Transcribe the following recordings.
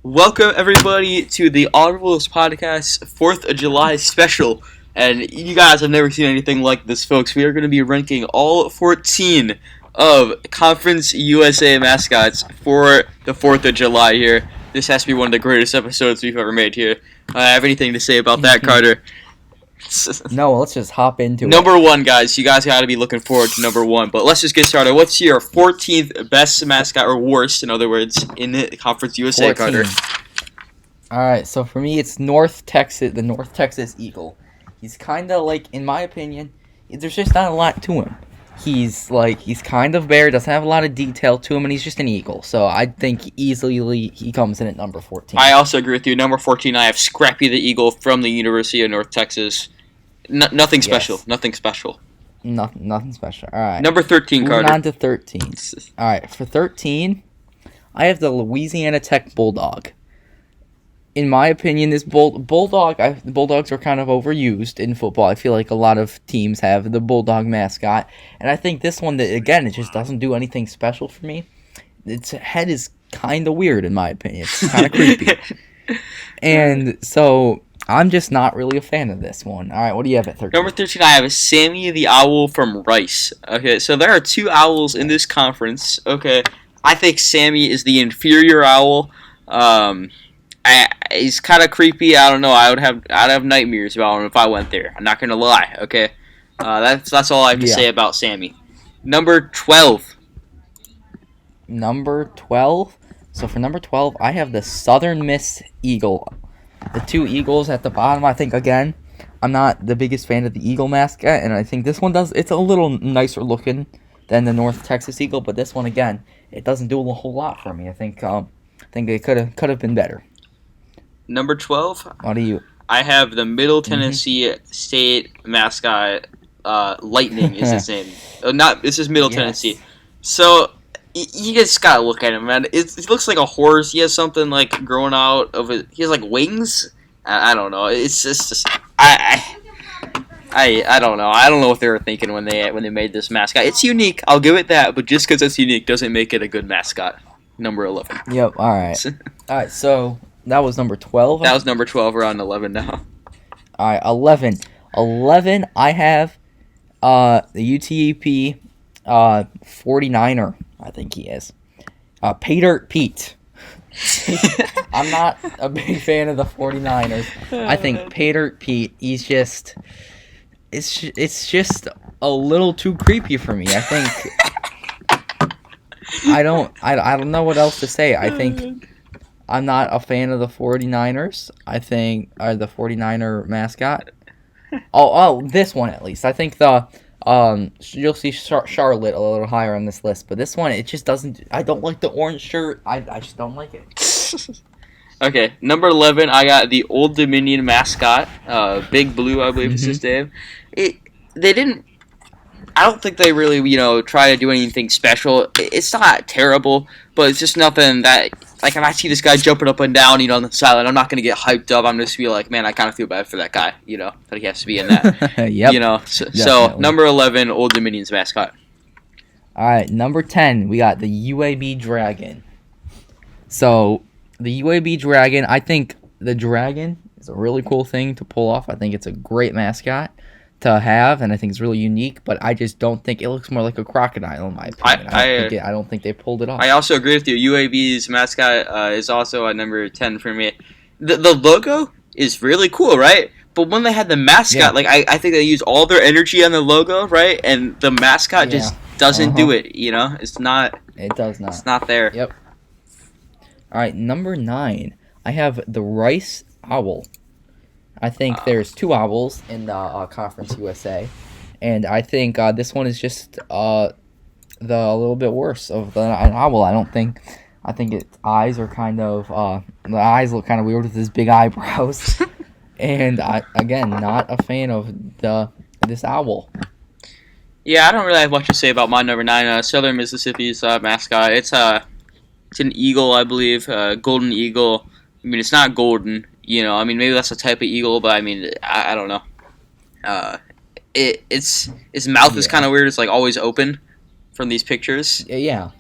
Welcome everybody to the Audible podcast 4th of July special. And you guys have never seen anything like this, folks. We are going to be ranking all 14 of Conference USA mascots for the 4th of July here. This has to be one of the greatest episodes we've ever made here. Have anything to say about that, Carter? No, let's just hop into Number 1, guys. You guys got to be looking forward to number 1. But let's just get started. What's your 14th best mascot, or worst, in other words, in the Conference USA, 14. Carter? Alright, so for me, it's the North Texas Eagle. He's kind of like, in my opinion, there's just not a lot to him. He's kind of bare, doesn't have a lot of detail to him, and he's just an eagle. So I think easily he comes in at number 14. I also agree with you. Number 14, I have Scrappy the Eagle from the University of North Texas. Nothing special. Yes. Nothing special. Nothing special. Alright. Number 13, Moving Carter. on to 13. Alright, for 13, I have the Louisiana Tech Bulldog. In my opinion, this Bulldogs are kind of overused in football. I feel like a lot of teams have the Bulldog mascot. And I think this one, again, it just doesn't do anything special for me. Its head is kind of weird, in my opinion. It's kind of creepy. And so, I'm just not really a fan of this one. All right, what do you have at 13? Number 13, I have Sammy the Owl from Rice. Okay, so there are two owls in this conference. Okay, I think Sammy is the inferior owl. He's kind of creepy. I don't know. I'd have nightmares about him if I went there. I'm not gonna lie. Okay, that's all I have to say about Sammy. Number 12. Number 12. So for number 12, I have the Southern Miss Eagle. The two eagles at the bottom. I think again, I'm not the biggest fan of the eagle mascot, and I think this one does. It's a little nicer looking than the North Texas Eagle, but this one again, it doesn't do a whole lot for me. I think it could have been better. Number 12. What do you? I have the Middle Tennessee State mascot. Lightning is his name. This is Middle Tennessee. So you just gotta look at him, man. It looks like a horse. He has something like growing out of it. He has like wings. I don't know. It's just I don't know. I don't know what they were thinking when they made this mascot. It's unique. I'll give it that. But just because it's unique doesn't make it a good mascot. Number 11. Yep. All right. All right. So that was number 12. That was number 12. We're on 11 now. All right. 11. 11. I have the UTEP 49er. I think he is. Pay Dirt Pete. I'm not a big fan of the 49ers. I think Pay Dirt Pete, it's just a little too creepy for me. I think I don't know what else to say. I think I'm not a fan of the 49ers. I think the 49er mascot. Oh, this one at least. I think you'll see Charlotte a little higher on this list, but this one, it just doesn't. I don't like the orange shirt. I just don't like it. Okay, number 11, I got the Old Dominion mascot, Big Blue, I believe is his name. They didn't. I don't think they really, try to do anything special. It's not terrible, but it's just nothing that. Like, if I see this guy jumping up and down, on the sideline, I'm not going to get hyped up. I'm just going to be like, man, I kind of feel bad for that guy, that he has to be in that. Yep. So, number 11, Old Dominion's mascot. All right, number 10, we got the UAB Dragon. So, the UAB Dragon, I think the Dragon is a really cool thing to pull off. I think it's a great mascot to have, and I think it's really unique, but I just don't think it looks more like a crocodile in my opinion. I don't think they pulled it off. I also agree with you. UAB's mascot is also at number 10 for me. The logo is really cool, right? But when they had the mascot, I think they used all their energy on the logo, right? And the mascot just doesn't do it, It's not. It does not. It's not there. Yep. All right, number 9. I have the Rice Owl. I think there's two owls in the Conference USA, and I think this one is just a little bit worse of an owl. I think its eyes are kind of the eyes look kind of weird with his big eyebrows, and again not a fan of this owl. Yeah, I don't really have much to say about my number 9. Southern Mississippi's mascot. It's an eagle, I believe, golden eagle. I mean, it's not golden. Maybe that's a type of eagle, but I don't know. Its mouth is kind of weird. It's like always open from these pictures. Yeah.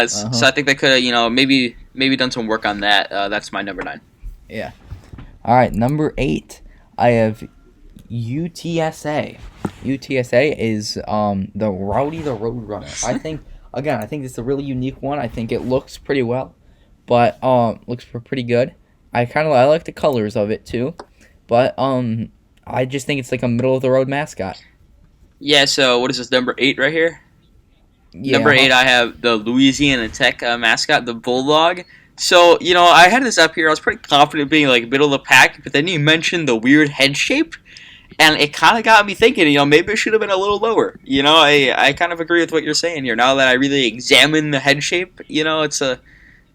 So I think they could have, maybe maybe done some work on that. That's my number 9. Yeah. All right, number 8. I have UTSA. UTSA is the Rowdy the Roadrunner. I think it's a really unique one. I think it looks pretty well, but looks pretty good. I like the colors of it too, but I just think it's like a middle of the road mascot. Yeah. So what is this, number 8 right here? Yeah. Number 8, I have the Louisiana Tech mascot, the Bulldog. So, I had this up here. I was pretty confident being like middle of the pack, but then you mentioned the weird head shape, and it kind of got me thinking, maybe it should have been a little lower. I kind of agree with what you're saying here. Now that I really examine the head shape, it's a...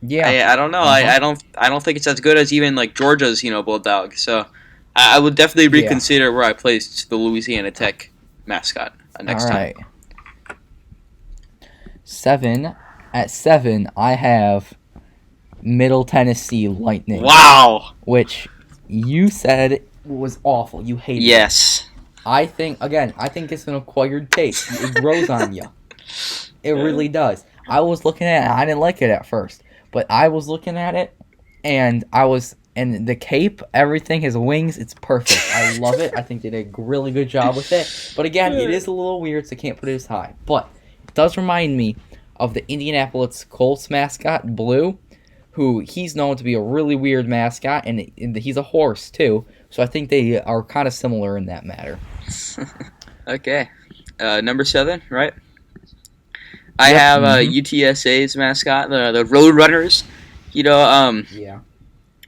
Yeah. I don't know. I don't think it's as good as even like Georgia's, Bulldog. So I would definitely reconsider where I placed the Louisiana Tech mascot next time. 7. At 7, I have Middle Tennessee Lightning. Wow. Which you said was awful. You hated it. Yes. I think it's an acquired taste. It grows on you. It really does. I was looking at it. I didn't like it at first, but I was looking at it, and the cape, everything, his wings, it's perfect. I love it. I think they did a really good job with it. But again, it is a little weird, so I can't put it as high. But it does remind me of the Indianapolis Colts mascot, Blue, who he's known to be a really weird mascot, and he's a horse too. So I think they are kind of similar in that matter. Okay. Number 7, right? I have UTSA's mascot, the Roadrunners. Yeah.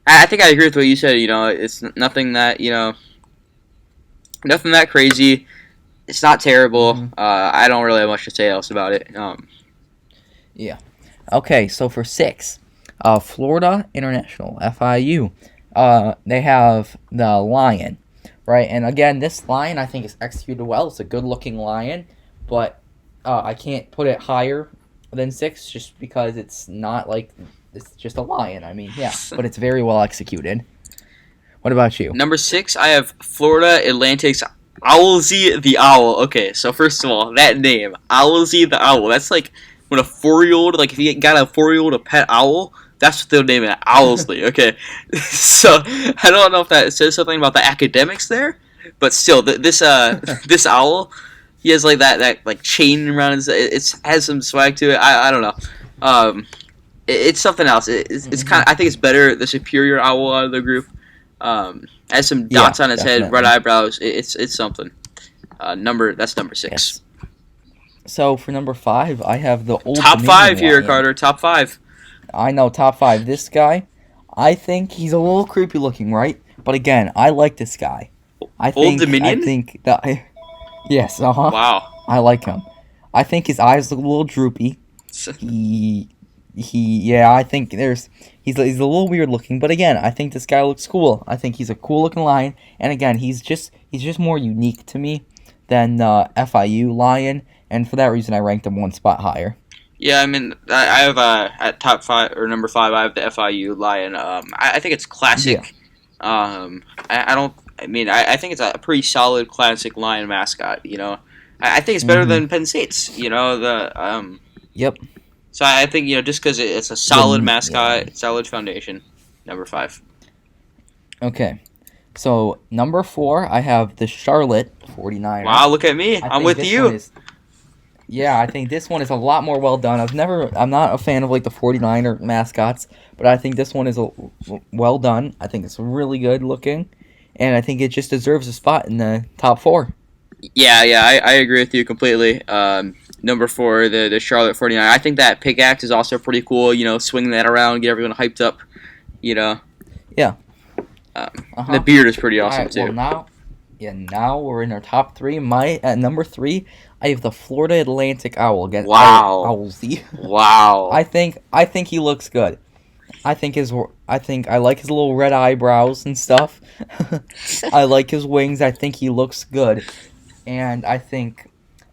I think I agree with what you said. It's nothing that nothing that crazy. It's not terrible. Mm-hmm. I don't really have much to say else about it. Yeah. Okay, so for 6, Florida International, FIU. They have the lion, right? And again, this lion I think is executed well. It's a good-looking lion, but I can't put it higher than 6 just because it's not like it's just a lion. I mean, yeah, but it's very well executed. What about you? Number 6, I have Florida Atlantic's Owlsy the Owl. Okay, so first of all, that name, Owlsy the Owl. That's like when a 4-year-old, like if you got a 4-year-old a pet owl, that's what they'll name it, Owlsley. Okay, so I don't know if that says something about the academics there, but still, this owl, he has like that like chain around his. It has some swag to it. I don't know. It's something else. It's kind of. I think it's better the superior owl out of the group. Has some dots on his head, red eyebrows. It's something. That's number 6. Yes. So for number 5, I have the Old top Dominion 5 here, lion. Carter. Top 5. I know, top 5. This guy, I think he's a little creepy looking, right? But again, I like this guy. Old Dominion? I think that. Yes. Wow. I like him. I think his eyes look a little droopy. I think he's a little weird looking, but again, I think this guy looks cool. I think he's a cool looking lion, and again, he's just more unique to me than the FIU lion, and for that reason, I ranked him one spot higher. Yeah, I mean, I have at top 5 or number 5, I have the FIU lion. I think it's classic. Yeah. I think it's a pretty solid classic lion mascot. I think it's better than Penn State's. Yep. So I think just because it's a solid mascot, solid foundation. Number 5. Okay, so number 4, I have the Charlotte 49ers. Wow, look at me! I'm with you. I think this one is a lot more well done. I'm not a fan of like the 49er mascots, but I think this one is well done. I think it's really good looking, and I think it just deserves a spot in the top 4. Yeah, I agree with you completely. Number 4, the Charlotte 49ers. I think that pickaxe is also pretty cool. Swing that around, get everyone hyped up. Yeah. The beard is pretty awesome too. Well, now we're in our top 3. At number 3, I have the Florida Atlantic Owl against Owlsy. Wow. I think he looks good. I like his little red eyebrows and stuff. I like his wings. I think he looks good, and I think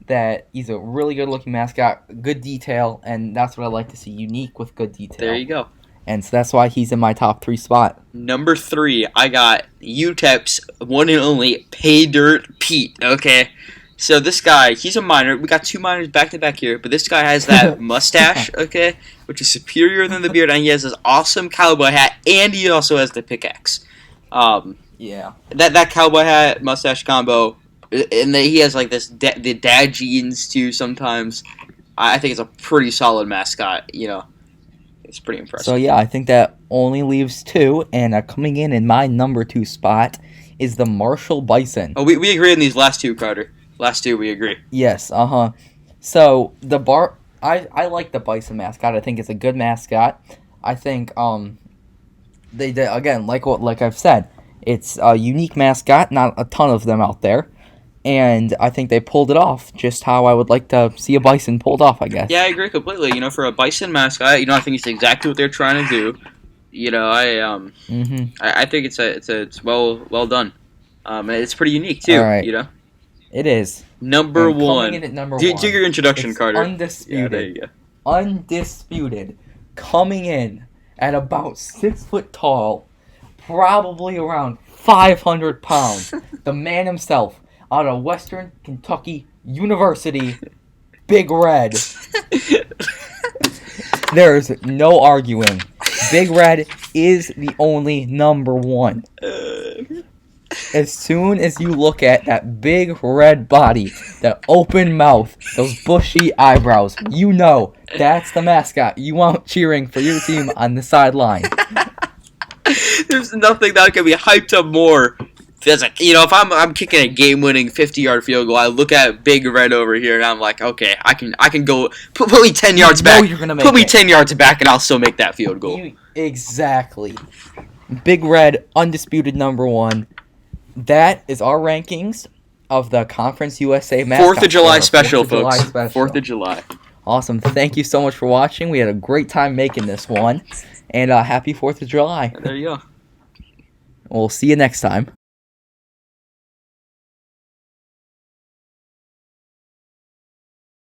that he's a really good looking mascot, good detail, and that's what I like to see, unique with good detail. There you go. And so that's why he's in my top 3 spot. Number 3, I got UTEP's one and only Pay Dirt Pete. Okay, So this guy, he's a minor. We got 2 minors back to back here, but this guy has that mustache, okay, which is superior than the beard, and he has this awesome cowboy hat, and he also has the pickaxe. Yeah. That cowboy hat mustache combo, and then he has like the dad jeans too. Sometimes, I think it's a pretty solid mascot. You know, it's pretty impressive. So yeah, I think that only leaves 2, and coming in my number 2 spot is the Marshall Bison. Oh, we agree on these last 2, Carter. Last 2, we agree. Yes, So I like the Bison mascot. I think it's a good mascot. I think they did, again, like I've said, it's a unique mascot. Not a ton of them out there, and I think they pulled it off just how I would like to see a bison pulled off. I guess. Yeah, I agree completely. You know, for a bison mascot, you know, I think it's exactly what they're trying to do. You know, I think it's well done. And it's pretty unique too. All right. You know. It is. Number 1. Coming in at number do 1. Do your introduction, Carter. Undisputed. Yeah, there you go. Undisputed. Coming in at about 6 foot tall, probably around 500 pounds. The man himself, out of Western Kentucky University, Big Red. There's no arguing. Big Red is the only number 1. As soon as you look at that big red body, that open mouth, those bushy eyebrows, you know that's the mascot you want cheering for your team on the sideline. There's nothing that could be hyped up more. You know, if I'm kicking a game-winning 50-yard field goal, I look at Big Red over here and I'm like, okay, I can go. Put me 10 yards back. You're gonna make put me it. 10 yards back, and I'll still make that field goal. Exactly. Big Red, undisputed number 1. That is our rankings of the Conference USA mascot. 4th of July special, folks. 4th of July. Awesome. Thank you so much for watching. We had a great time making this one. And happy 4th of July. There you go. We'll see you next time.